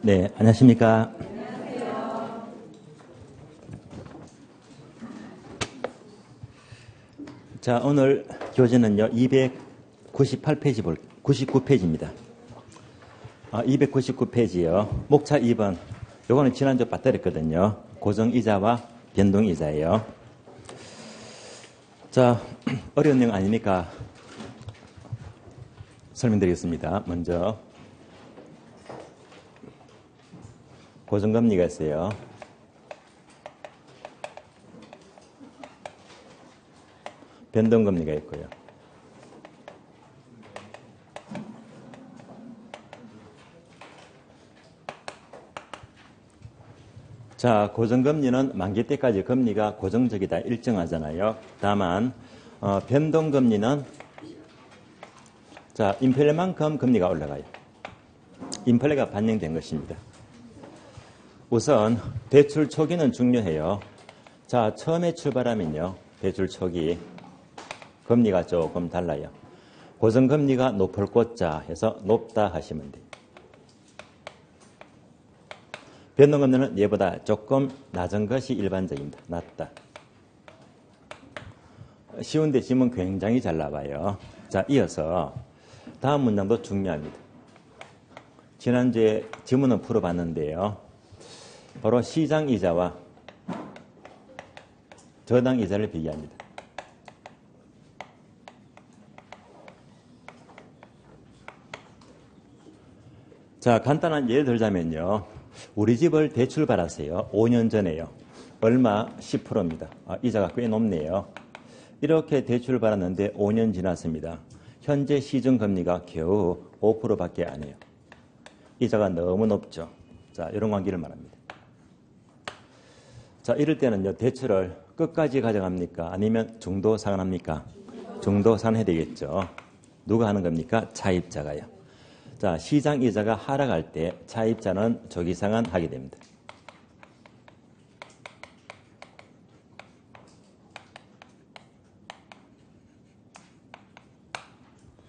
네, 안녕하십니까. 자, 오늘 교재는요, 298페이지 99페이지입니다. 299페이지요. 목차 2번. 요거는 지난주 빠뜨렸거든요. 고정이자와 변동이자예요. 자, 어려운 내용 아니니까 설명드리겠습니다. 먼저 고정금리가 있어요. 변동금리가 있고요. 자, 고정금리는 만기 때까지 금리가 고정적이다, 일정하잖아요. 다만 변동금리는 자, 인플레만큼 금리가 올라가요. 인플레가 반영된 것입니다. 우선 대출 초기는 중요해요. 자, 처음에 출발하면요, 대출 초기 금리가 조금 달라요. 고정금리가 높을 곳자 해서 높다 하시면 돼요. 변동금리는 얘보다 조금 낮은 것이 일반적입니다. 낮다. 쉬운데 지문 굉장히 잘 나와요. 자, 이어서 다음 문장도 중요합니다. 지난주에 지문은 풀어봤는데요. 바로 시장이자와 저당이자를 비교합니다. 자, 간단한 예를 들자면요. 우리 집을 대출 받았어요. 5년 전에요. 얼마? 10%입니다. 이자가 꽤 높네요. 이렇게 대출 받았는데 5년 지났습니다. 현재 시중금리가 겨우 5%밖에 안 해요. 이자가 너무 높죠. 자, 이런 관계를 말합니다. 자, 이럴 때는요, 대출을 끝까지 가져갑니까? 아니면 중도 상환합니까? 중도 상환해야 되겠죠. 누가 하는 겁니까? 차입자가요. 자, 시장 이자가 하락할 때 차입자는 조기 상환하게 됩니다.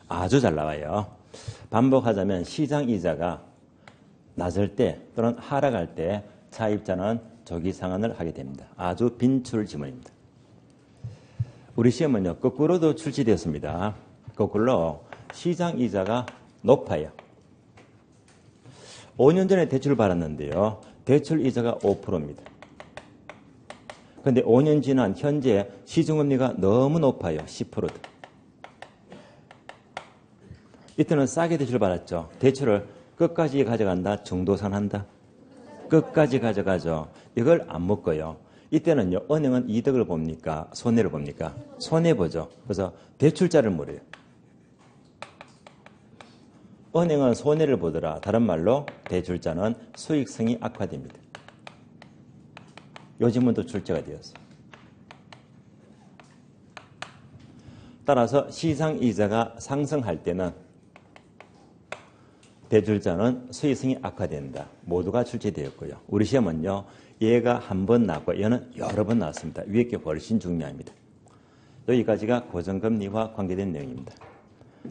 아주 잘 나와요. 반복하자면 시장 이자가 낮을 때 또는 하락할 때 차입자는 조기 상환을 하게 됩니다. 아주 빈출 지문입니다. 우리 시험은요, 거꾸로도 출제되었습니다. 거꾸로 시장 이자가 높아요. 5년 전에 대출을 받았는데요. 대출 이자가 5%입니다. 그런데 5년 지난 현재 시중금리가 너무 높아요. 10%도. 이때는 싸게 대출을 받았죠. 대출을 끝까지 가져간다, 중도산한다. 끝까지 가져가죠. 이걸 안 먹고요. 이때는요, 은행은 이득을 봅니까? 손해를 봅니까? 손해보죠. 그래서 대출자를 물어요. 은행은 손해를 보더라. 다른 말로 대출자는 수익성이 악화됩니다. 요즘은 출제가 되었어요. 따라서 시장이자가 상승할 때는 대출자는 수익성이 악화된다. 모두가 출제되었고요. 우리 시험은요, 얘가 한 번 나왔고 얘는 여러 번 나왔습니다. 위에 게 훨씬 중요합니다. 여기까지가 고정금리와 관계된 내용입니다.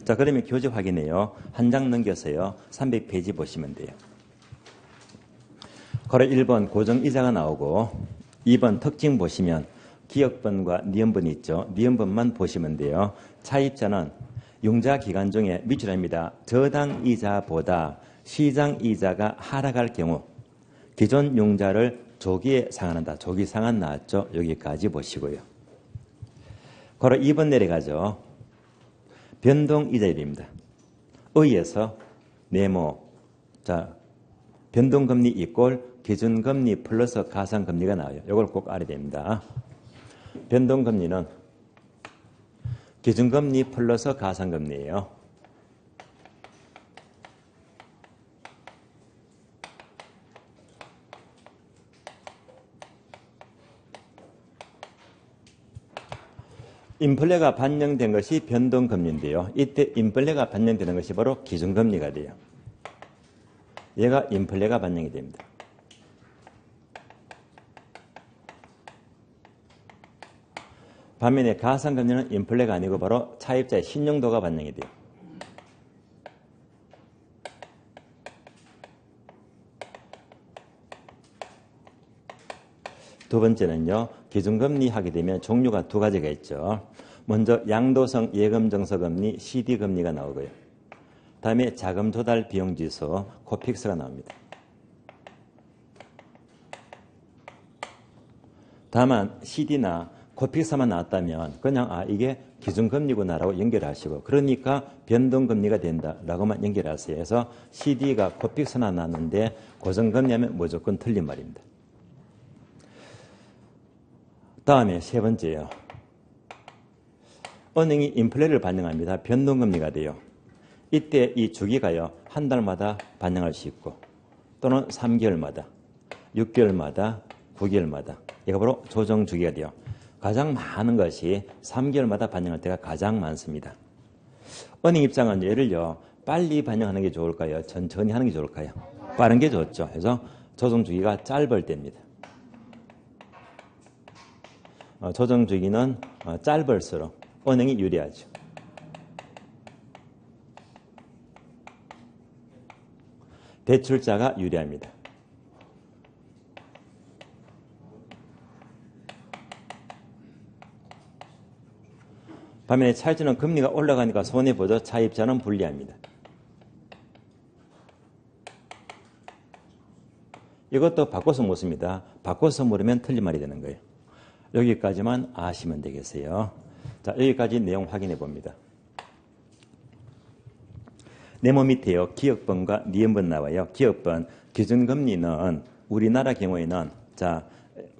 자, 그러면 교재 확인해요. 한 장 넘겨서요. 300페이지 보시면 돼요. 괄호 1번 고정이자가 나오고 2번 특징 보시면 기억번과 니은번이 있죠. 니은번만 보시면 돼요. 차입자는 융자 기간 중에 미출합니다. 저당이자보다 시장이자가 하락할 경우 기존 융자를 조기에 상환한다. 조기 상환 나왔죠. 여기까지 보시고요. 괄호 2번 내려가죠. 변동이자율입니다. 의에서 네모. 자, 변동금리 이꼴 기준금리 플러스 가상금리가 나와요. 이걸 꼭 알아야 됩니다. 변동금리는 기준금리 플러스 가상금리예요. 인플레가 반영된 것이 변동금리인데요. 이때 인플레가 반영되는 것이 바로 기준금리가 돼요. 얘가 인플레가 반영이 됩니다. 반면에 가상금리는 인플레가 아니고 바로 차입자의 신용도가 반영이 돼요. 두 번째는요. 기준금리 하게 되면 종류가 두 가지가 있죠. 먼저 양도성 예금정서금리 CD금리가 나오고요. 다음에 자금조달 비용지수 코픽스가 나옵니다. 다만 CD나 코픽스만 나왔다면 그냥 이게 기준금리구나라고 연결하시고 그러니까 변동금리가 된다라고만 연결하세요. 그래서 CD가 코픽스나 나왔는데 고정금리하면 무조건 틀린 말입니다. 다음에 세 번째요. 은행이 인플레를 반영합니다. 변동금리가 돼요. 이때 이 주기가요. 한 달마다 반영할 수 있고 또는 3개월마다, 6개월마다, 9개월마다 이거 바로 조정 주기가 돼요. 가장 많은 것이 3개월마다 반영할 때가 가장 많습니다. 은행 입장은 얘를요. 빨리 반영하는 게 좋을까요? 천천히 하는 게 좋을까요? 빠른 게 좋죠. 그래서 조정 주기가 짧을 때입니다. 조정 주기는 짧을수록 은행이 유리하죠. 대출자가 유리합니다. 반면에 차입자는 금리가 올라가니까 손해보죠. 차입자는 불리합니다. 이것도 바꿔서 묻습니다. 바꿔서 물으면 틀린 말이 되는 거예요. 여기까지만 아시면 되겠어요. 자, 여기까지 내용 확인해 봅니다. 네모 밑에요. 기억번과 니은번 나와요. 기억번, 기준금리는 우리나라 경우에는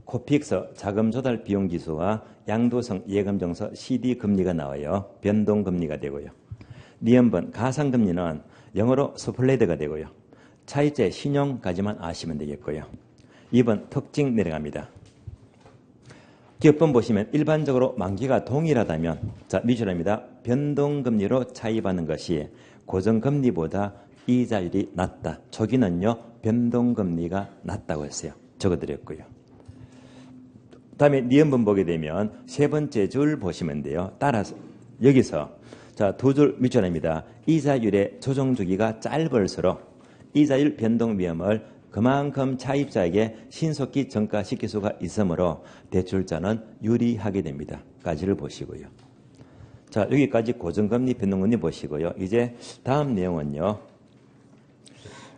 코픽스 자금조달 비용지수와 양도성 예금정서 CD금리가 나와요. 변동금리가 되고요. 니은번, 가상금리는 영어로 스플레드가 되고요. 차입자의 신용까지만 아시면 되겠고요. 2번 특징 내려갑니다. 기업번 보시면 일반적으로 만기가 동일하다면 미줄입니다. 변동금리로 차입하는 것이 고정금리보다 이자율이 낮다. 초기는요. 변동금리가 낮다고 했어요. 적어드렸고요. 다음에 니은번 보게 되면 세 번째 줄 보시면 돼요. 따라서 여기서 두 줄 밑줄입니다. 이자율의 조정 주기가 짧을수록 이자율 변동 위험을 그만큼 차입자에게 신속히 전가시킬 수가 있으므로 대출자는 유리하게 됩니다. 까지를 보시고요. 자, 여기까지 고정금리, 변동금리 보시고요. 이제 다음 내용은요.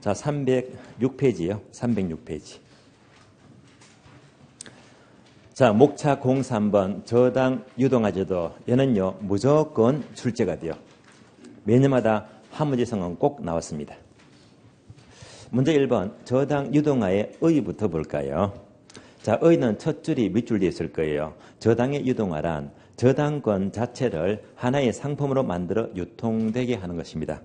자, 306페이지요. 306페이지. 자, 목차 03번 저당 유동화제도 얘는요. 무조건 출제가 돼요. 매년마다 한 문제성은 꼭 나왔습니다. 문제 1번 저당 유동화의 의부터 볼까요? 자, 의는 첫 줄이 밑줄 뒤에 있을 거예요. 저당의 유동화란 저당권 자체를 하나의 상품으로 만들어 유통되게 하는 것입니다.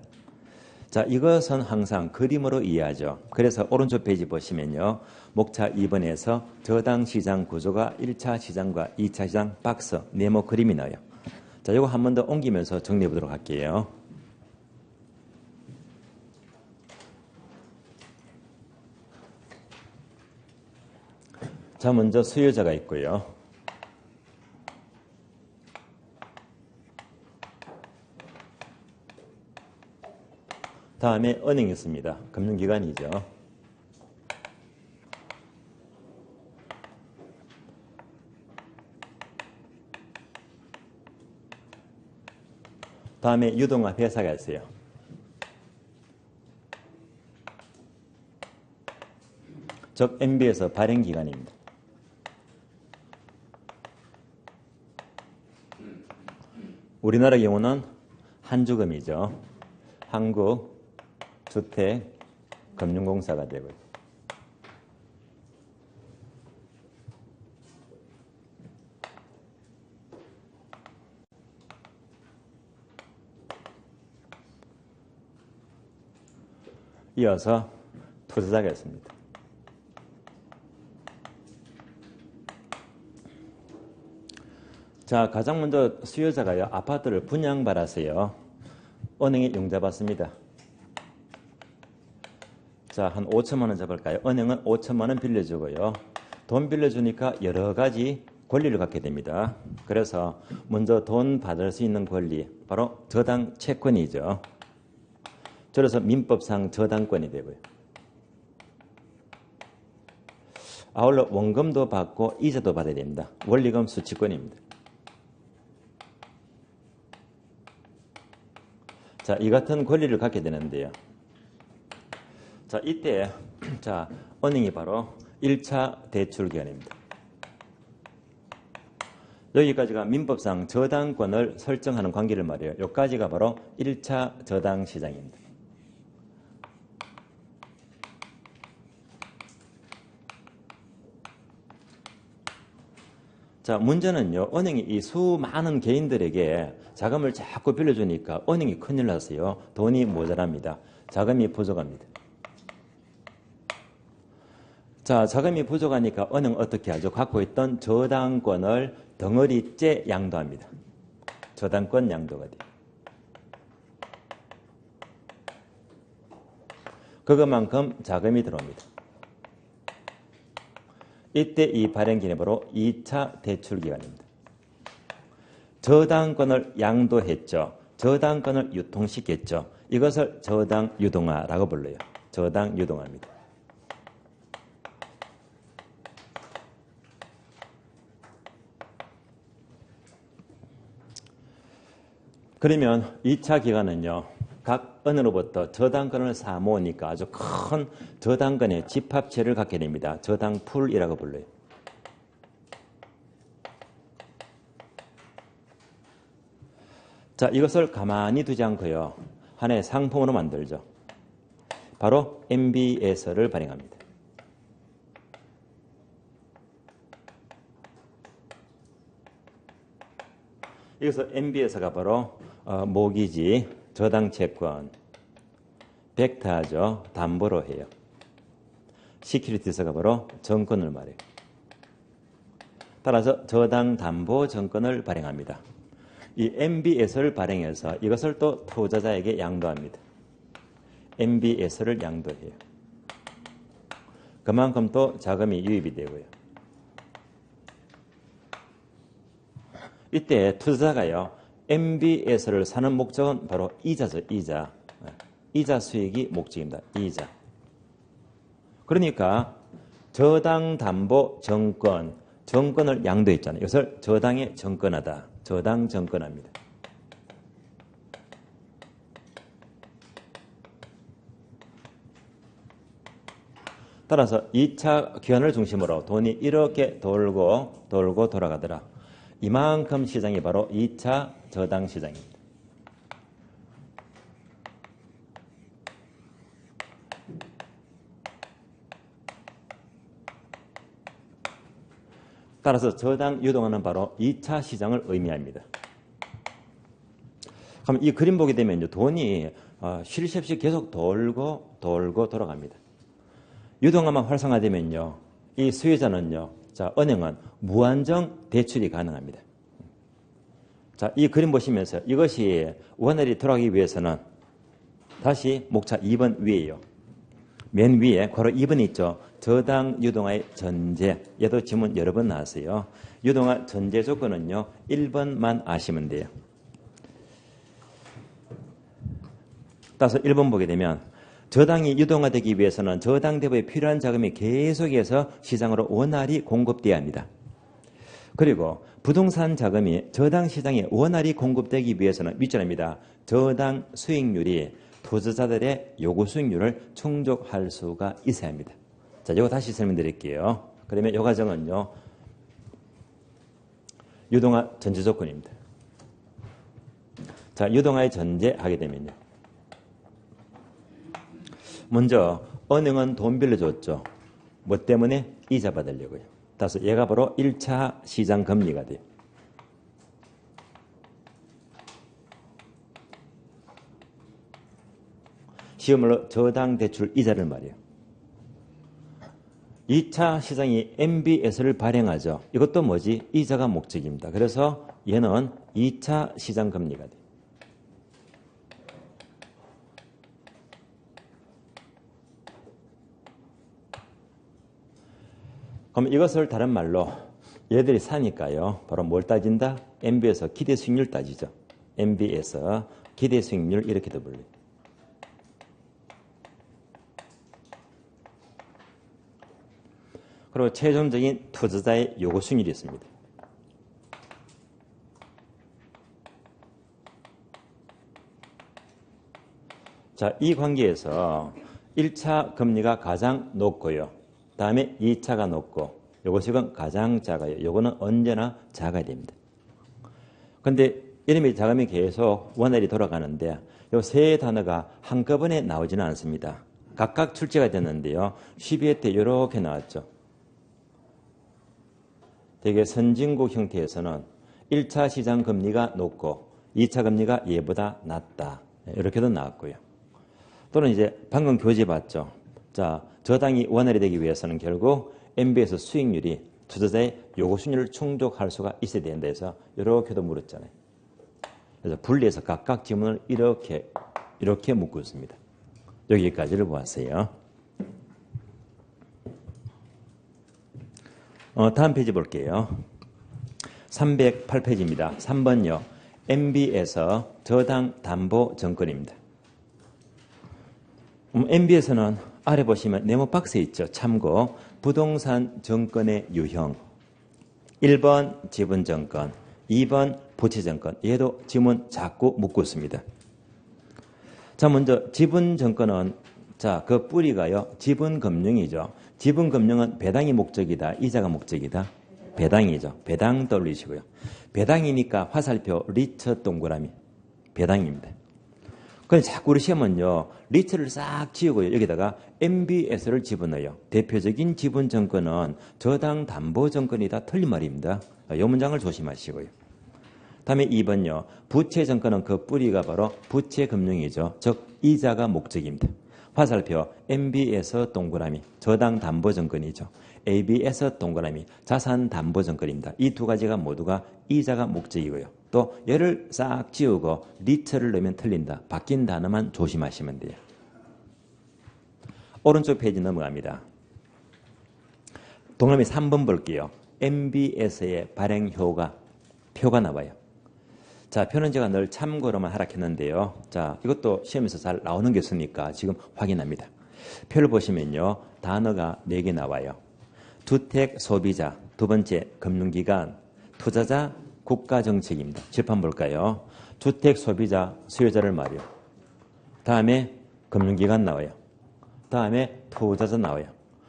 자, 이것은 항상 그림으로 이해하죠. 그래서 오른쪽 페이지 보시면요. 목차 2번에서 저당 시장 구조가 1차 시장과 2차 시장 박스, 네모 그림이 나와요. 자, 이거 한 번 더 옮기면서 정리해 보도록 할게요. 자, 먼저 수요자가 있고요. 다음에 은행이 있습니다. 금융기관이죠. 다음에 유동화 회사가 있어요. 즉 MB에서 발행기관입니다. 우리나라 경우는 한주금이죠. 한국주택금융공사가 되고요. 이어서 투자자가 있습니다. 자, 가장 먼저 수요자가요. 아파트를 분양받았어요. 은행에 융자 받습니다. 자, 한 5천만 원 잡을까요? 은행은 5천만 원 빌려주고요. 돈 빌려주니까 여러 가지 권리를 갖게 됩니다. 그래서 먼저 돈 받을 수 있는 권리, 바로 저당 채권이죠. 그래서 민법상 저당권이 되고요. 아울러 원금도 받고 이자도 받아야 됩니다. 원리금 수취권입니다. 자, 이 같은 권리를 갖게 되는데요. 자, 이때 자, 은행이 바로 1차 대출 기간입니다. 여기까지가 민법상 저당권을 설정하는 관계를 말해요. 여기까지가 바로 1차 저당 시장입니다. 자, 문제는요, 은행이 이 수많은 개인들에게 자금을 자꾸 빌려주니까 은행이 큰일 났어요. 돈이 모자랍니다. 자금이 부족합니다. 자, 자금이 부족하니까 은행은 어떻게 하죠? 갖고 있던 저당권을 덩어리째 양도합니다. 저당권 양도가 돼요. 그것만큼 자금이 들어옵니다. 이때 이 발행 기간이 바로 2차 대출 기간입니다. 저당권을 양도했죠. 저당권을 유통시켰죠. 이것을 저당 유동화라고 불러요. 저당 유동화입니다. 그러면 2차 기간은요. 각 은으로부터 저당권을 사모으니까 아주 큰 저당권의 집합체를 갖게 됩니다. 저당풀이라고 불러요. 자, 이것을 가만히 두지 않고요. 하나의 상품으로 만들죠. 바로 MBS를 발행합니다. 여기서 MBS가 바로 모기지, 저당채권, 벡터죠. 담보로 해요. 시큐리티스가 바로 정권을 말해요. 따라서 저당담보정권을 발행합니다. 이 MBS를 발행해서 이것을 또 투자자에게 양도합니다. MBS를 양도해요. 그만큼 또 자금이 유입이 되고요. 이때 투자자가요. MBS를 사는 목적은 바로 이자죠. 이자. 이자 수익이 목적입니다. 이자. 그러니까 저당담보정권, 정권을 양도했잖아요. 이것을 저당에 정권하다. 저당 정권합니다. 따라서 2차 기간을 중심으로 돈이 이렇게 돌고 돌아가더라. 이만큼 시장이 바로 2차 저당 시장입니다. 따라서 저당 유동화는 바로 2차 시장을 의미합니다. 그럼 이 그림 보게 되면 돈이 쉴 새 없이 계속 돌고 돌아갑니다. 유동화만 활성화되면요. 이 수요자는요. 자, 은행은 무한정 대출이 가능합니다. 자, 이 그림 보시면서 이것이 원활히 돌아가기 위해서는 다시 목차 2번 위에요. 맨 위에 괄호 2번이 있죠. 저당 유동화의 전제. 얘도 지문 여러 번 나왔어요. 유동화 전제 조건은요. 1번만 아시면 돼요. 따라서 1번 보게 되면 저당이 유동화되기 위해서는 저당 대부에 필요한 자금이 계속해서 시장으로 원활히 공급돼야 합니다. 그리고 부동산 자금이 저당 시장에 원활히 공급되기 위해서는 밑줄입니다. 저당 수익률이 투자자들의 요구 수익률을 충족할 수가 있어야 합니다. 자, 이거 다시 설명드릴게요. 그러면 이 과정은요. 유동화 전제 조건입니다. 자, 유동화의 전제하게 되면요. 먼저 은행은 돈 빌려줬죠. 뭐 때문에? 이자 받으려고요. 따라서 얘가 바로 1차 시장 금리가 돼요. 시험으로 저당 대출 이자를 말이에요. 2차 시장이 MBS를 발행하죠. 이것도 뭐지? 이자가 목적입니다. 그래서 얘는 2차 시장 금리가 돼요. 그럼 이것을 다른 말로 얘들이 사니까요. 바로 뭘 따진다? MB에서 기대 수익률 따지죠. MB에서 기대 수익률 이렇게도 불려요. 그리고 최종적인 투자자의 요구 수익률이 있습니다. 자, 이 관계에서 1차 금리가 가장 높고요. 다음에 2차가 높고 요것이 가장 작아요. 요거는 언제나 작아야 됩니다. 근데 이름이 작으면 계속 원활히 돌아가는데 요 세 단어가 한꺼번에 나오지는 않습니다. 각각 출제가 됐는데요. 12회 때 이렇게 나왔죠. 되게 선진국 형태에서는 1차 시장 금리가 높고 2차 금리가 얘보다 낮다. 이렇게도 나왔고요. 또는 이제 방금 교재 봤죠. 자, 저당이 원활히 되기 위해서는 결국 MBS 수익률이 투자자의 요구 수익률을 충족할 수가 있어야 된다 해서 이렇게도 물었잖아요. 그래서 분리해서 각각 지문을 이렇게 묶고 있습니다. 여기까지를 보았어요. 다음 페이지 볼게요. 308페이지입니다. 3번요. MB에서 저당 담보 정권입니다. MB에서는 아래 보시면 네모 박스에 있죠. 참고 부동산 정권의 유형 1번 지분정권 2번 부채정권 얘도 지문 자꾸 묻고 있습니다. 자, 먼저 지분정권은 자, 그 뿌리가요. 지분금융이죠. 지분금융은 배당이 목적이다. 이자가 목적이다. 배당이죠. 배당 떠올리시고요. 배당이니까 화살표 리처 동그라미 배당입니다. 그럼 자꾸 우리 시험은요. 리처를 싹 지우고요. 여기다가 MBS를 집어넣어요. 대표적인 지분정권은 저당 담보정권이다. 틀린 말입니다. 이 문장을 조심하시고요. 다음에 2번요. 부채정권은 그 뿌리가 바로 부채금융이죠. 즉 이자가 목적입니다. 화살표 MBS 동그라미 저당 담보정권이죠. ABS 동그라미 자산담보정권입니다. 이 두 가지가 모두가 이자가 목적이고요. 또 얘를 싹 지우고 리처를 넣으면 틀린다. 바뀐 단어만 조심하시면 돼요. 오른쪽 페이지 넘어갑니다. 동그라미 3번 볼게요. MBS의 발행효과 표가 나와요. 자, 표는 제가 늘 참고로만 하락했는데요. 자, 이것도 시험에서 잘 나오는 게 있으니까 지금 확인합니다. 표를 보시면요. 단어가 4개 나와요. 주택 소비자, 두 번째 금융기관, 투자자, 국가정책입니다. 칠판 볼까요? 주택 소비자 수요자를 말이요. 다음에 금융기관 나와요. 다음에 투자자 나와요.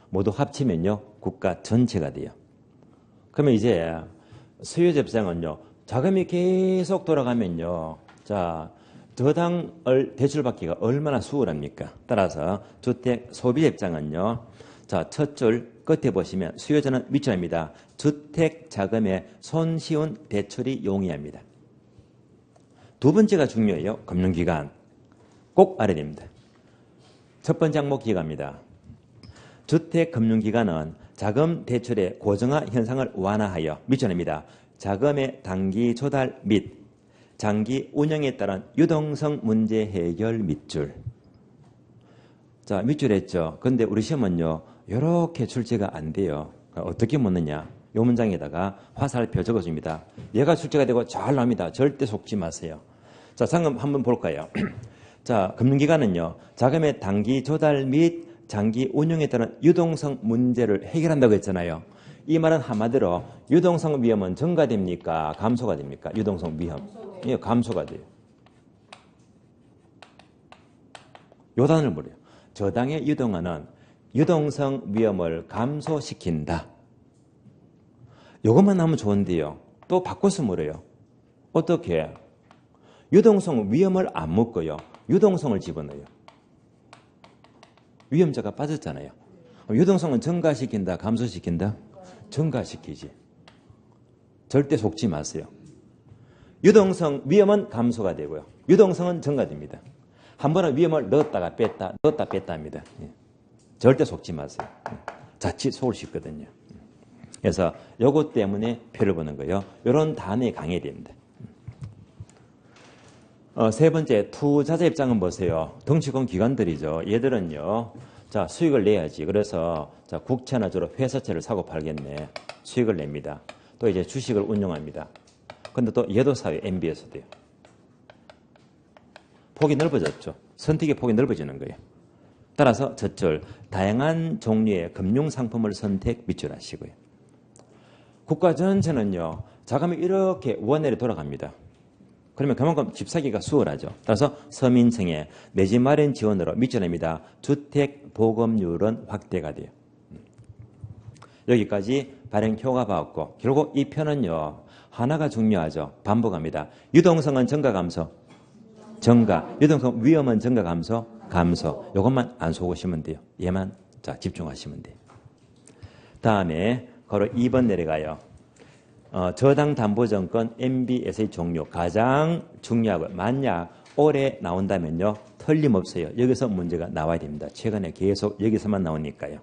모두 합치면요. 국가 전체가 돼요. 그러면 이제 수요자 입장은요. 자금이 계속 돌아가면요. 자, 저당을 대출받기가 얼마나 수월합니까? 따라서 주택 소비자 입장은요. 자, 첫 줄 끝에 보시면 수요자는 밑줄입니다. 주택 자금에 손쉬운 대출이 용이합니다. 두 번째가 중요해요. 금융기관. 꼭 알아야 됩니다. 첫 번째 항목 기억합니다. 주택금융기관은 자금 대출의 고정화 현상을 완화하여 밑줄입니다. 자금의 단기 조달 및 장기 운영에 따른 유동성 문제 해결 밑줄. 자, 밑줄 했죠. 근데 우리 시험은요. 이렇게 출제가 안 돼요. 어떻게 묻느냐. 이 문장에다가 화살표 적어줍니다. 얘가 출제가 되고 잘 나옵니다. 절대 속지 마세요. 자, 상금 한번 볼까요? 자, 금융기관은요. 자금의 단기 조달 및 장기 운용에 따른 유동성 문제를 해결한다고 했잖아요. 이 말은 한마디로 유동성 위험은 증가됩니까? 감소가 됩니까? 유동성 위험. 예, 감소가 돼요. 요 단어를 뭐래요? 저당의 유동화는 유동성 위험을 감소시킨다. 요것만 하면 좋은데요. 또 바꿔서 뭐래요? 어떻게? 유동성 위험을 안 묶어요. 유동성을 집어넣어요. 위험자가 빠졌잖아요. 유동성은 증가시킨다, 감소시킨다? 증가시키지. 절대 속지 마세요. 유동성 위험은 감소가 되고요. 유동성은 증가됩니다. 한 번은 위험을 넣었다 뺐다 합니다. 절대 속지 마세요. 자칫 속을 수 있거든요. 그래서 요것 때문에 표를 보는 거예요. 이런 단어에 강해야 됩니다. 세 번째, 투자자 입장은 보세요. 덩치큰 기관들이죠. 얘들은요. 자, 수익을 내야지. 그래서 자, 국채나 주로 회사채를 사고 팔겠네. 수익을 냅니다. 또 이제 주식을 운용합니다. 근데 또 얘도 사요. 따라서 첫줄 다양한 종류의 금융상품을 선택 밑줄 하시고요. 국가 전체는요. 자금이 이렇게 원활히 돌아갑니다. 그러면 그만큼 집 사기가 수월하죠. 따라서 서민층의 내집 마련 지원으로 밑줄합니다. 주택 보급률은 확대가 돼요. 여기까지 발행 효과가 없고 결국 이 편은요. 하나가 중요하죠. 반복합니다. 유동성은 증가 감소. 증가. 유동성 위험은 증가 감소. 감소. 이것만 안 속으시면 돼요. 얘만 자 집중하시면 돼요. 다음에 바로 2번 내려가요. 저당담보증권 MBS의 종류 가장 중요하고 만약 올해 나온다면요. 틀림없어요. 여기서 문제가 나와야 됩니다. 최근에 계속 여기서만 나오니까요.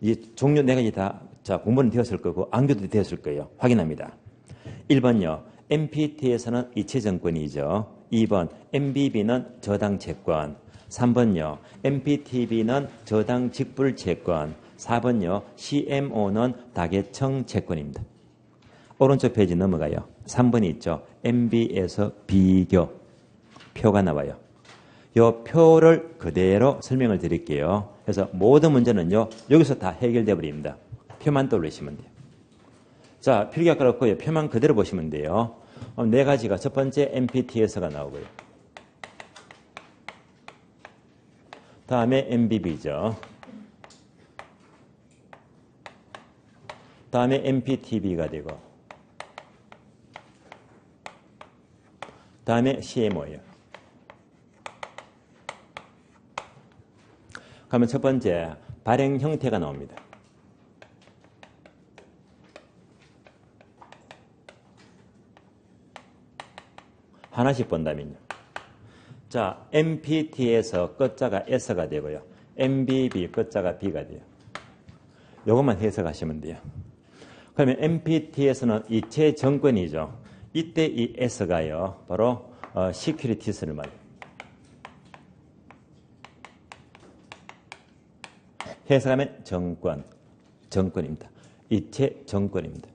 이 종류 4가지 다 공부는 되었을 거고 안교도 되었을 거예요. 확인합니다. 1번요. MPT에서는 이체증권이죠. 2번 MBB는 저당채권. 3번요. MPTB는 저당직불채권. 4번요. CMO는 다계청 채권입니다. 오른쪽 페이지 넘어가요. 3번이 있죠. MB에서 비교 표가 나와요. 이 표를 그대로 설명을 드릴게요. 그래서 모든 문제는요. 여기서 다 해결돼 버립니다. 표만 떠올리시면 돼요. 자, 필기가 그렇고요. 표만 그대로 보시면 돼요. 4가지가 첫 번째 MPT에서가 나오고요. 다음에 MBB죠. 다음에 MPTB가 되고 다음에 CMO예요. 그러면 첫 번째 발행 형태가 나옵니다. 하나씩 본다면요. 자, MPT에서 끝자가 S가 되고요. MBB 끝자가 B가 돼요. 이것만 해석하시면 돼요. 그러면 MPT에서는 이체 정권이죠. 이때 이 S가요. 바로 시큐리티스를 말해요. 해석하면 정권입니다. 이체 정권입니다.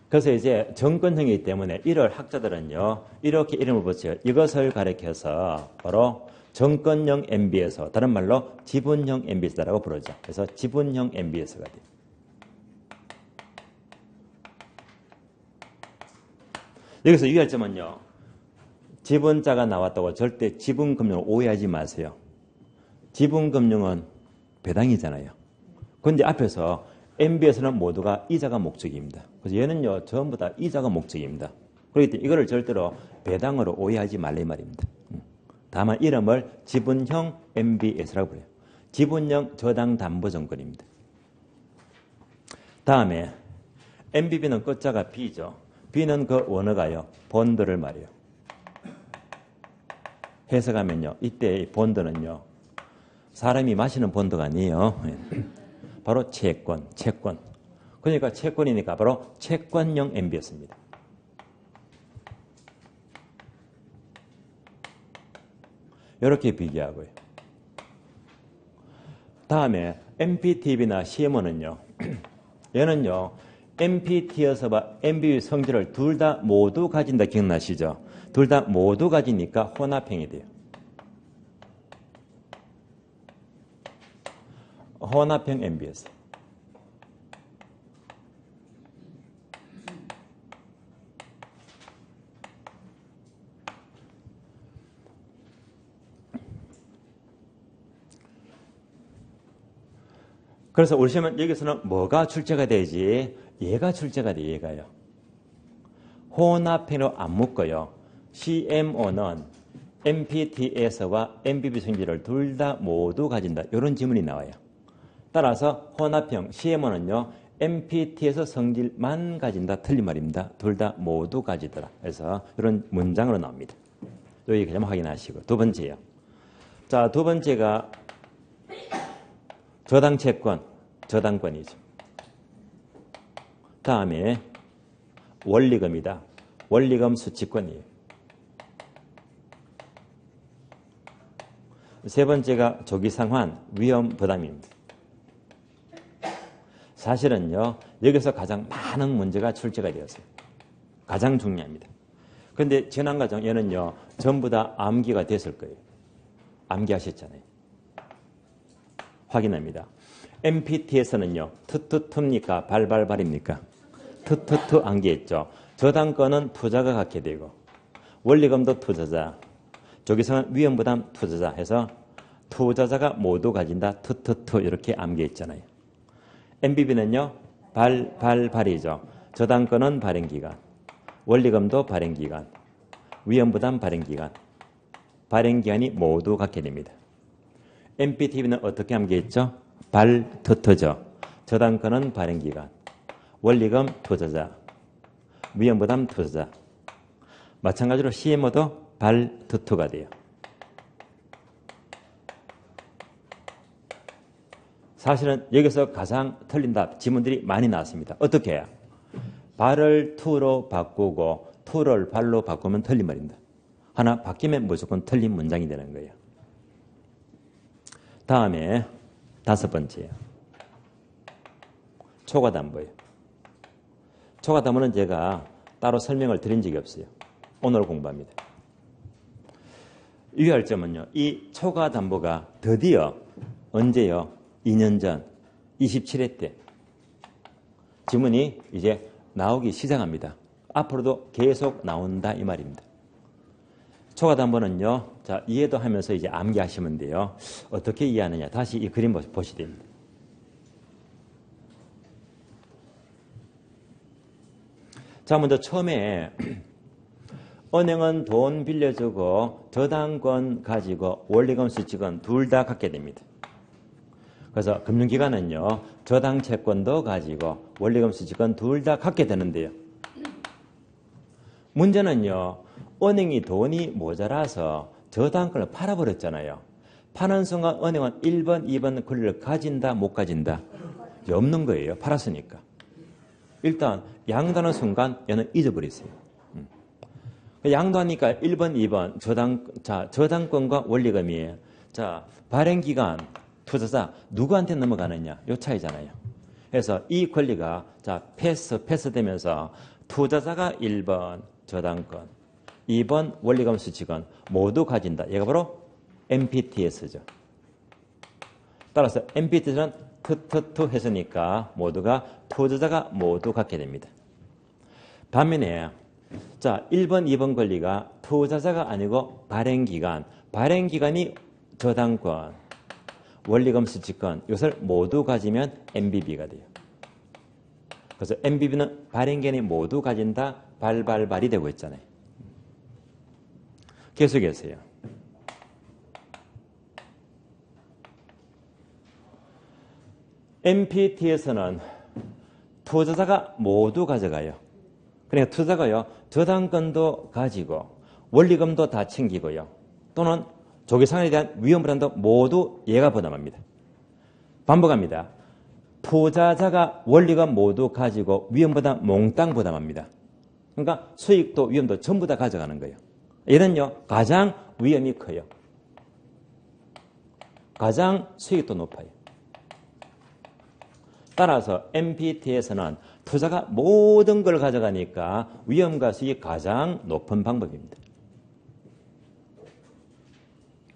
그래서 이제 정권형이기 때문에 이를 학자들은요. 이렇게 이름을 붙여요. 이것을 가리켜서 바로 정권형 MBS, 다른 말로 지분형 MBS라고 부르죠. 그래서 지분형 MBS가 돼요. 여기서 유의할 점은요. 지분자가 나왔다고 절대 지분금융을 오해하지 마세요. 지분금융은 배당이잖아요. 그런데 앞에서 MB에서는 모두가 이자가 목적입니다. 그래서 얘는요. 전부 다 이자가 목적입니다. 그렇기 때문에 이거를 절대로 배당으로 오해하지 말라 이 말입니다. 다만 이름을 지분형 MBS라고 불러요. 지분형 저당담보증권입니다. 다음에 MBB는 끝자가 B죠. B는 그 원어가요. 본드를 말해요. 해석하면요. 이때 본드는요. 사람이 마시는 본드가 아니에요. 바로 채권. 그러니까 채권이니까 바로 채권형 MBS입니다. 이렇게 비교하고요. 다음에 MPTB나 CMO는요. 얘는요. MPT여서와 MBB 성질을 둘 다 모두 가진다 기억나시죠? 둘 다 모두 가지니까 혼합형이 돼요. 혼합형 MBS. 그래서 우리 시험은 여기서는 뭐가 출제가 되지? 얘가 출제가 돼, 얘가요. 혼합형으로 안 묶어요. CMO는 MPT에서와 MBB 성질을 둘 다 모두 가진다. 이런 지문이 나와요. 따라서 혼합형 CMO는요. MPT에서 성질만 가진다. 틀린 말입니다. 둘 다 모두 가지더라. 그래서 이런 문장으로 나옵니다. 여기 그냥 확인하시고. 두 번째요. 자, 두 번째가 저당권이죠. 다음에 원리금이다. 원리금 수취권이에요. 세 번째가 조기상환 위험부담입니다. 사실은요. 여기서 가장 많은 문제가 출제가 되었어요. 가장 중요합니다. 그런데 지난 과정 얘는요. 전부 다 암기가 됐을 거예요. 암기하셨잖아요. 확인합니다. MPT에서는요. 투투투입니까? 발발발입니까? 투투투 암기했죠. 저당권은 투자가 갖게 되고 원리금도 투자자, 조기성은 위험부담 투자자 해서 투자자가 모두 가진다. 투투투 이렇게 암기했잖아요. MBB는요. 발발발이죠. 저당권은 발행기간, 원리금도 발행기간, 위험부담 발행기간, 발행기간이 모두 갖게 됩니다. MPTV는 어떻게 암기했죠? 발투투죠. 저당권은 발행기간, 원리금 투자자, 위험부담 투자자. 마찬가지로 CMO도 발투투가 돼요. 사실은 여기서 가장 틀린다 지문들이 많이 나왔습니다. 어떻게 해요? 발을 투로 바꾸고 투를 발로 바꾸면 틀린 말입니다. 하나 바뀌면 무조건 틀린 문장이 되는 거예요. 다음에 5번째예요. 초과담보예요. 초과담보는 제가 따로 설명을 드린 적이 없어요. 오늘 공부합니다. 유의할 점은요. 이 초과담보가 드디어 언제요? 2년 전 27회 때 지문이 이제 나오기 시작합니다. 앞으로도 계속 나온다 이 말입니다. 초과담보는요. 자, 이해도 하면서 이제 암기하시면 돼요. 어떻게 이해하느냐. 다시 이 그림 보시면 됩니다. 자, 먼저 처음에 은행은 돈 빌려주고 저당권 가지고 원리금 수익권 둘 다 갖게 됩니다. 그래서 금융기관은요. 저당 채권도 가지고 원리금 수익권 둘 다 갖게 되는데요. 문제는요. 은행이 돈이 모자라서 저당권을 팔아버렸잖아요. 파는 순간 은행은 1번, 2번 권리를 가진다, 못 가진다? 없는 거예요. 팔았으니까. 일단 양도하는 순간 얘는 잊어버렸어요. 양도하니까 1번, 2번 저당권과 원리금이에요. 자, 발행기간, 투자자 누구한테 넘어가느냐? 요 차이잖아요. 그래서 이 권리가 패스되면서 투자자가 1번 저당권, 2번 원리금 수익권 모두 가진다. 얘가 바로 MPTS죠. 따라서 MPTS는 투투투 했으니까 모두가 투자자가 모두 갖게 됩니다. 반면에 자 1번, 2번 권리가 투자자가 아니고 발행기간이 저당권, 원리금 수익권 이것을 모두 가지면 MBB가 돼요. 그래서 MBB는 발행기간이 모두 가진다. 발발발이 되고 있잖아요. 계속해서요. MPT에서는 투자자가 모두 가져가요. 그러니까 투자자가요. 저당권도 가지고 원리금도 다 챙기고요. 또는 조기상환에 대한 위험부담도 모두 얘가 부담합니다. 반복합니다. 투자자가 원리금 모두 가지고 위험부담 몽땅 부담합니다. 그러니까 수익도 위험도 전부 다 가져가는 거예요. 얘는요. 가장 위험이 커요. 가장 수익도 높아요. 따라서 MPT에서는 투자가 모든 걸 가져가니까 위험과 수익이 가장 높은 방법입니다.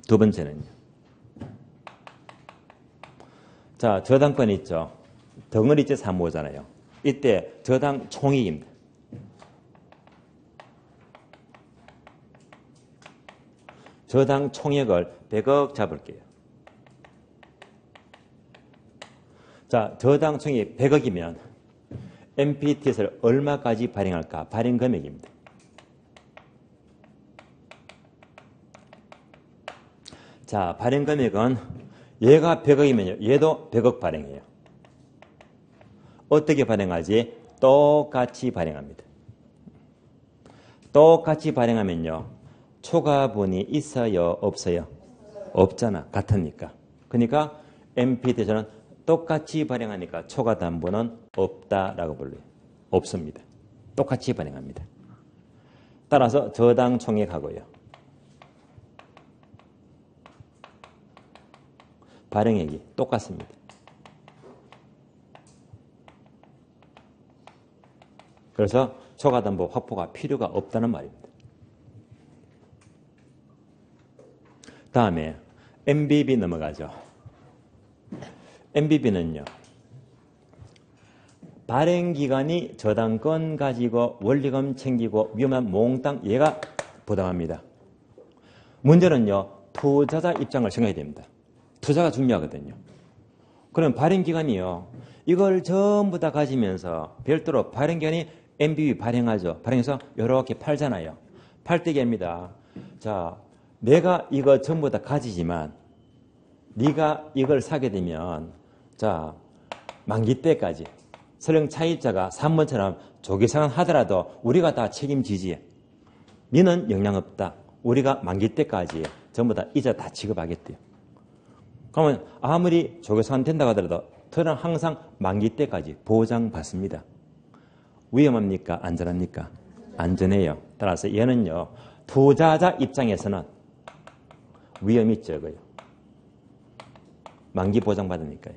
두 번째는요. 자, 저당권 있죠. 덩어리째 사모잖아요. 이때 저당 총익입니다. 저당 총액을 100억 잡을게요. 자, 저당 총액이 100억이면 MPTS를 얼마까지 발행할까? 발행 금액입니다. 자, 발행 금액은 얘가 100억이면요. 얘도 100억 발행해요. 어떻게 발행하지? 똑같이 발행합니다. 똑같이 발행하면요. 초과분이 있어요? 없어요? 없잖아. 같으니까. 그러니까 MPT에서는 똑같이 발행하니까 초과담보는 없다라고 불러요. 없습니다. 똑같이 발행합니다. 따라서 저당 총액하고요. 발행액이 똑같습니다. 그래서 초과담보 확보가 필요가 없다는 말입니다. 다음에 MBB 넘어가죠. MBB는요. 발행기관이 저당권 가지고 원리금 챙기고 위험한 몽땅 얘가 부담합니다. 문제는요. 투자자 입장을 생각해야 됩니다. 투자가 중요하거든요. 그럼 발행기관이요. 이걸 전부 다 가지면서 별도로 발행기관이 MBB 발행하죠. 발행해서 이렇게 팔잖아요. 팔때기합니다. 자, 내가 이거 전부 다 가지지만 네가 이걸 사게 되면 자 만기 때까지 설령 차입자가 3번처럼 조기상환 하더라도 우리가 다 책임지지. 너는 영향 없다. 우리가 만기 때까지 전부 다 이자 다 지급하겠대요. 그러면 아무리 조기상환 된다고 하더라도 저는 항상 만기 때까지 보장받습니다. 위험합니까? 안전합니까? 안전해요. 따라서 얘는요. 투자자 입장에서는 위험이 적어요. 만기 보장받으니까요.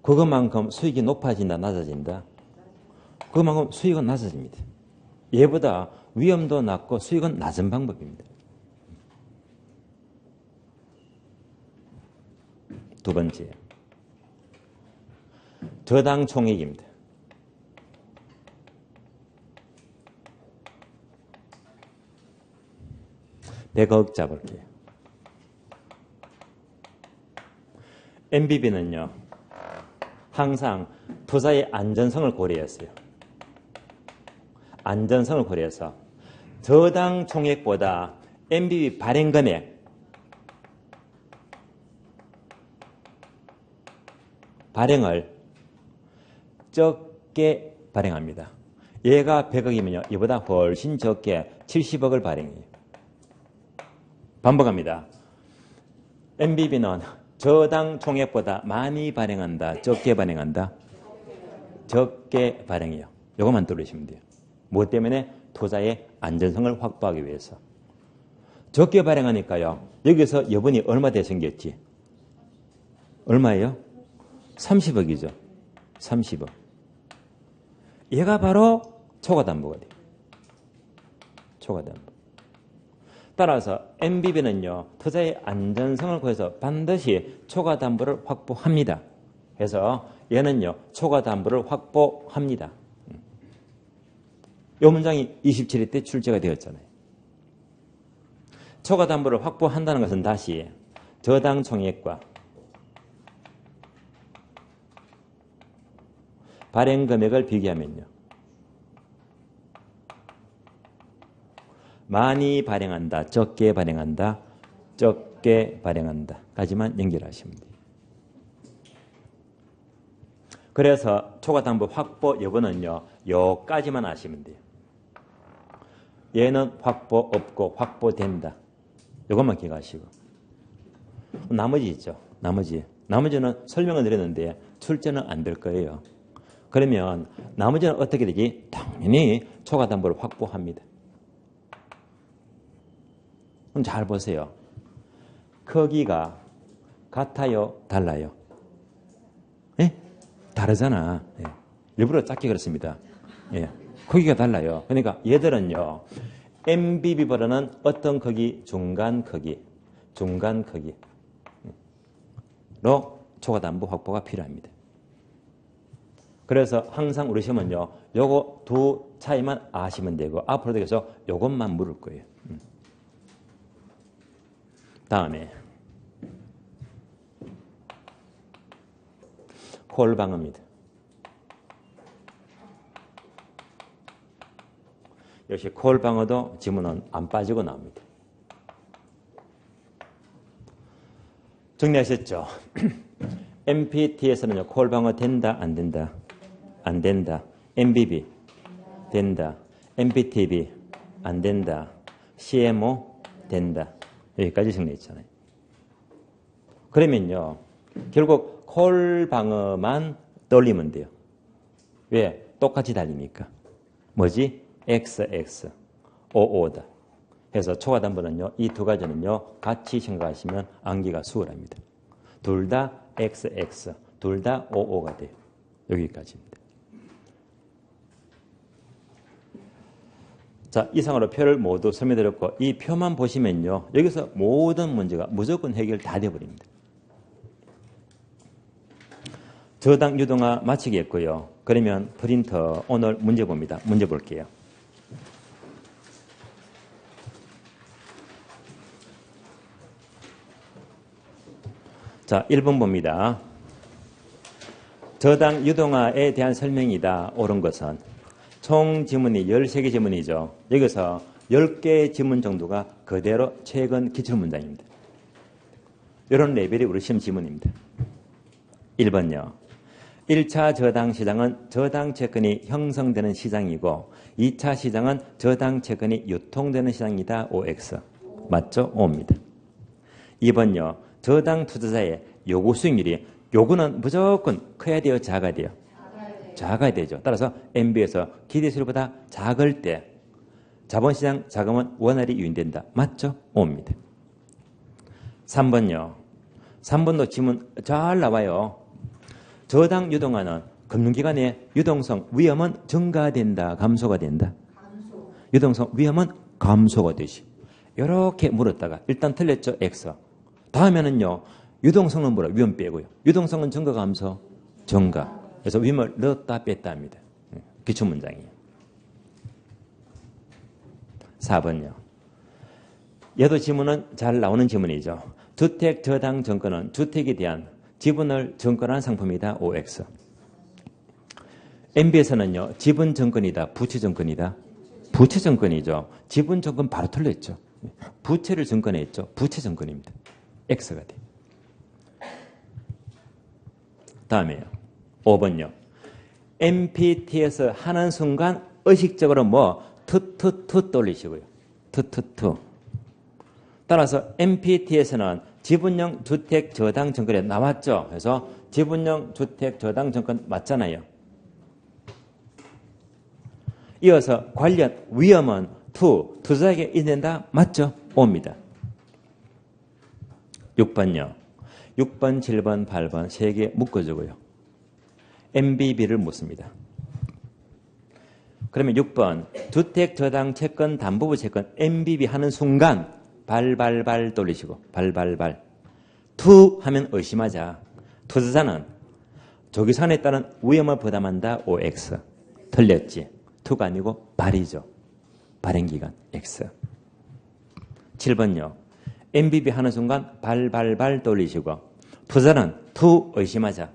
그것만큼 수익이 높아진다, 낮아진다? 그것만큼 수익은 낮아집니다. 얘보다 위험도 낮고 수익은 낮은 방법입니다. 두 번째, 저당 총액입니다. (100억) 잡을게요. MBB는요. 항상 투자의 안전성을 고려했어요. 안전성을 고려해서 저당 총액보다 MBB 발행 금액 발행을 적게 발행합니다. 얘가 100억이면요. 이보다 훨씬 적게 70억을 발행해요. 반복합니다. MBB는 저당 총액보다 많이 발행한다, 적게 발행한다? 적게 발행해요. 이것만 들으시면 돼요. 뭐 때문에? 투자의 안전성을 확보하기 위해서. 적게 발행하니까요. 여기서 여분이 얼마 돼 생겼지? 얼마예요? 30억이죠. 30억. 얘가 바로 초과담보가 돼요. 초과담보. 따라서 MBB는요. 투자의 안전성을 고려해서 반드시 초과담보를 확보합니다. 그래서 얘는요. 초과담보를 확보합니다. 이 문장이 27회 때 출제가 되었잖아요. 초과담보를 확보한다는 것은 다시 저당 총액과 발행 금액을 비교하면요. 많이 발행한다, 적게 발행한다, 적게 발행한다 까지만 연결하시면 돼요. 그래서 초과담보 확보 여부는요. 요까지만 아시면 돼요. 얘는 확보 없고 확보된다. 이것만 기억하시고. 나머지 있죠. 나머지는 설명을 드렸는데 출제는 안 될 거예요. 그러면 나머지는 어떻게 되지? 당연히 초과담보를 확보합니다. 그럼 잘 보세요. 크기가 같아요? 달라요? 예? 다르잖아. 예. 일부러 작게 그렇습니다. 예. 크기가 달라요. 그러니까 얘들은요. MBB보다는 어떤 크기? 중간 크기로 초과담보 확보가 필요합니다. 그래서 항상 우리 시험은요. 요거 두 차이만 아시면 되고 앞으로도 계속 요것만 물을 거예요. 다음에 콜방어입니다. 역시 콜방어도 지문은 안 빠지고 나옵니다. 정리하셨죠? MPT에서는요. 콜방어 된다, 안 된다? 안 된다. MBB 된다. MPTB 안 된다. CMO 된다. 여기까지 정리했잖아요. 그러면요. 결국 콜방어만 떠올리면 돼요. 왜? 똑같이 달리니까. 뭐지? XX, OO다. 그래서 초과담보는요. 이 두 가지는요. 같이 생각하시면 암기가 수월합니다. 둘 다 XX, 둘 다 OO가 돼요. 여기까지입니다. 자, 이상으로 표를 모두 설명드렸고 이 표만 보시면요. 여기서 모든 문제가 무조건 해결 다 되어버립니다. 저당 유동화 마치겠고요. 그러면 프린터 오늘 문제 봅니다. 문제 볼게요. 자, 1번 봅니다. 저당 유동화에 대한 설명이다. 옳은 것은 총 지문이 13개 지문이죠. 여기서 10개의 지문 정도가 그대로 최근 기출문장입니다. 이런 레벨이 우리 시험 지문입니다. 1번요. 1차 저당 시장은 저당 채권이 형성되는 시장이고 2차 시장은 저당 채권이 유통되는 시장이다. OX. 맞죠? O입니다. 2번요. 저당 투자자의 요구 수익률이 요구는 무조건 커야 돼요? 작아야 돼요? 작아야 되죠. 따라서 MB에서 기대 수익률보다 작을 때 자본시장 자금은 원활히 유인된다. 맞죠? O입니다. 3번요. 3번도 지문 잘 나와요. 저당 유동화는 금융기관의 유동성 위험은 증가된다. 감소가 된다. 유동성 위험은 감소가 되지. 이렇게 물었다가 일단 틀렸죠. X. 다음에는요. 유동성은 뭐라? 위험 빼고요. 유동성은 증가 감소? 증가. 그래서 위험을 넣었다 뺐다 합니다. 기출문장이에요. 4번요. 얘도 지문은 잘 나오는 지문이죠. 주택 저당 증권은 주택에 대한 지분을 증권한 상품이다. OX. MB에서는요. 지분 증권이다. 부채 증권이다. 부채 증권이죠. 지분 증권 바로 틀렸죠. 부채를 증권했죠. 부채 증권입니다. X가 돼. 다음에요. 5번요. MPT에서 하는 순간 의식적으로 뭐 투투투 돌리시고요. 투투투. 따라서 MPT에서는 지분형 주택 저당 증권에 나왔죠. 그래서 지분형 주택 저당 증권 맞잖아요. 이어서 관련 위험은 투자에게 있는다. 맞죠? O입니다. 6번요. 6번, 7번, 8번 3개 묶어주고요. MBB를 묻습니다. 그러면 6번 주택 저당 채권 담보부 채권 MBB 하는 순간 발발발 돌리시고 발발발 투 하면 의심하자. 투자자는 조기산에 따른 위험을 부담한다. OX. 틀렸지. 투가 아니고 발이죠. 발행기간 X. 7번요. MBB 하는 순간 발발발 돌리시고 투자는 투 의심하자.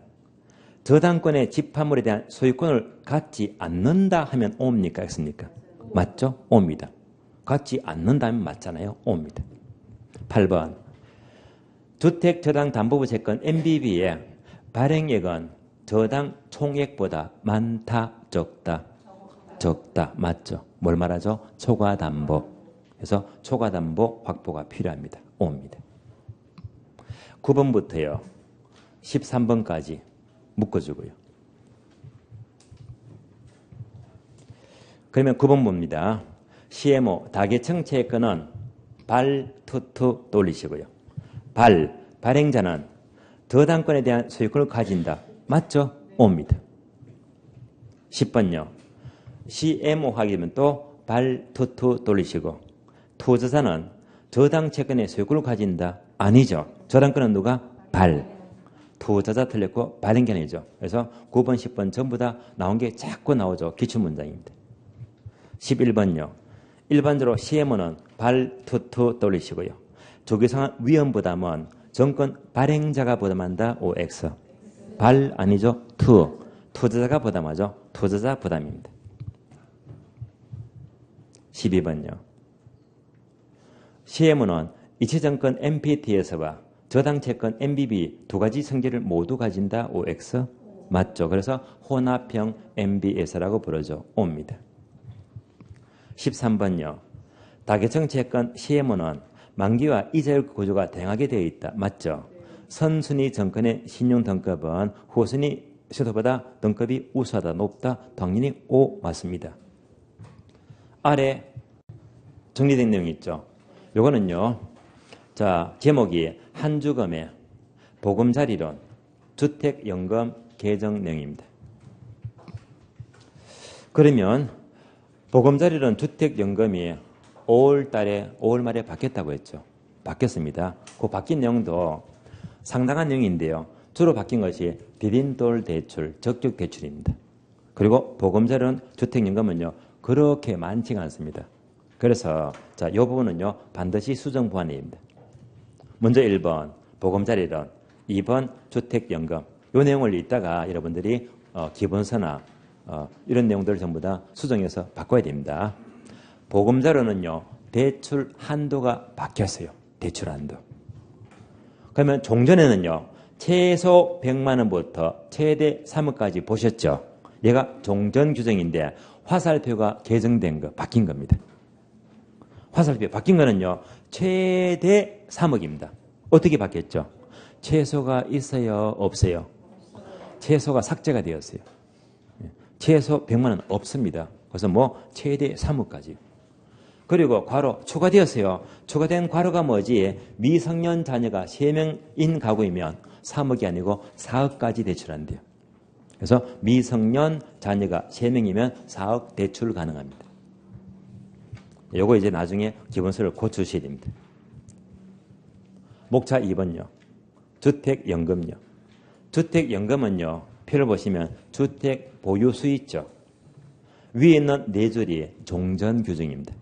저당권의 집합물에 대한 소유권을 갖지 않는다 하면 O입니까? X입니까? 맞죠? O입니다. 갖지 않는다 하면 맞잖아요. O입니다. 8번 주택 저당 담보부 채권 MBB의 발행액은 저당 총액보다 많다, 적다? 적다. 맞죠? 뭘 말하죠? 초과담보. 그래서 초과담보 확보가 필요합니다. O입니다. 9번부터요. 13번까지 묶어주고요. 그러면 9번 봅니다. CMO 다계층 채권은 발투투 돌리시고요. 발행자는 저당권에 대한 소유권을 가진다. 맞죠? O입니다. 10번요. CMO 하게 되면 또 발투투 돌리시고 투자자는 저당 채권의 소유권을 가진다. 아니죠. 저당권은 누가? 투자자 틀렸고 발행견이죠. 그래서 9번, 10번 전부 다 나온 게 자꾸 나오죠. 기출문장입니다. 11번요. 일반적으로 CMO는 발투투 돌리시고요. 조기상한 위험 부담은 정권 발행자가 부담한다. OX. 발 아니죠. 투자자가 부담하죠. 투자자 부담입니다. 12번요. CMO는 이체정권 MPT에서와 저당채권 MBB 두 가지 성질을 모두 가진다. OX. 맞죠. 그래서 혼합형 MBS라고 부르죠. O입니다. 13번요. 다계층 채권 CMO는 만기와 이자율 구조가 다양하게 되어 있다. 맞죠. 선순위 정권의 신용등급은 후순위 시도보다 등급이 우수하다. 높다. 당연히 O 맞습니다. 아래 정리된 내용이 있죠. 요거는요. 자, 제목이 한주금의 보금자리론 주택연금 개정 내용입니다. 그러면 보금자리론 주택연금이 5월 말에 바뀌었다고 했죠. 바뀌었습니다. 그 바뀐 내용도 상당한 내용인데요. 주로 바뀐 것이 디딤돌 대출, 적격 대출입니다. 그리고 보금자리론 주택연금은요, 그렇게 많지가 않습니다. 그래서 자, 이 부분은요, 반드시 수정 보완입니다. 먼저 1번 보금자리론, 2번 주택연금. 이 내용을 읽다가 여러분들이 기본서나 이런 내용들을 전부 다 수정해서 바꿔야 됩니다. 보금자리론은요, 대출 한도가 바뀌었어요. 대출 한도. 그러면 종전에는요, 최소 100만 원부터 최대 3억까지 보셨죠? 얘가 종전 규정인데 화살표가 개정된 거, 바뀐 겁니다. 화살표 바뀐 거는요, 최대 3억입니다. 어떻게 바뀌었죠? 최소가 있어요? 없어요? 최소가 삭제가 되었어요. 최소 100만 원 없습니다. 그래서 뭐 최대 3억까지. 그리고 괄호 추가되었어요. 추가된 괄호가 뭐지? 미성년 자녀가 3명인 가구이면 3억이 아니고 4억까지 대출한대요. 그래서 미성년 자녀가 3명이면 4억 대출 가능합니다. 요거 이제 나중에 기본서를 고쳐주셔야 됩니다. 목차 2번요. 주택연금요. 주택연금은요, 표를 보시면 주택 보유수 있죠. 위에 있는 네 줄이 종전 규정입니다.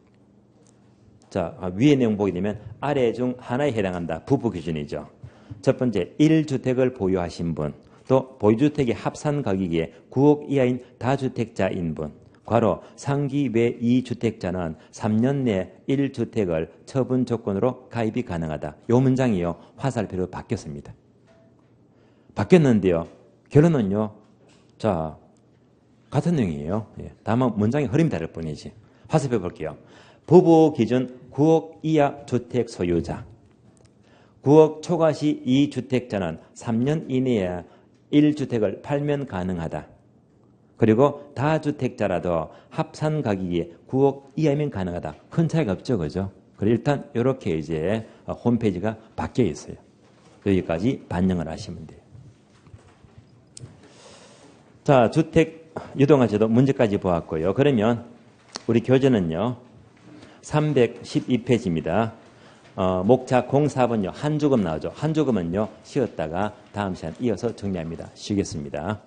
자, 위에 내용 보게 되면 아래 중 하나에 해당한다. 부부 기준이죠. 첫 번째, 1주택을 보유하신 분, 또 보유주택의 합산 가격이 9억 이하인 다주택자인 분, 괄호 상기 외 2주택자는 3년 내 1주택을 처분 조건으로 가입이 가능하다. 이 문장이요, 화살표로 바뀌었습니다. 바뀌었는데요, 결론은요, 자, 같은 내용이에요. 다만 문장의 흐름이 다를 뿐이지. 화살표 볼게요. 부부 기준 9억 이하 주택 소유자, 9억 초과시 2주택자는 3년 이내에 1주택을 팔면 가능하다. 그리고 다주택자라도 합산 가격이 9억 이하면 가능하다. 큰 차이가 없죠, 그죠? 그래서 일단 이렇게 이제 홈페이지가 바뀌어 있어요. 여기까지 반영을 하시면 돼요. 자, 주택 유동화제도 문제까지 보았고요. 그러면 우리 교재는요, 312페이지입니다. 목차 04번요. 한 조금 나오죠. 한 조금은요, 쉬었다가 다음 시간 이어서 정리합니다. 쉬겠습니다.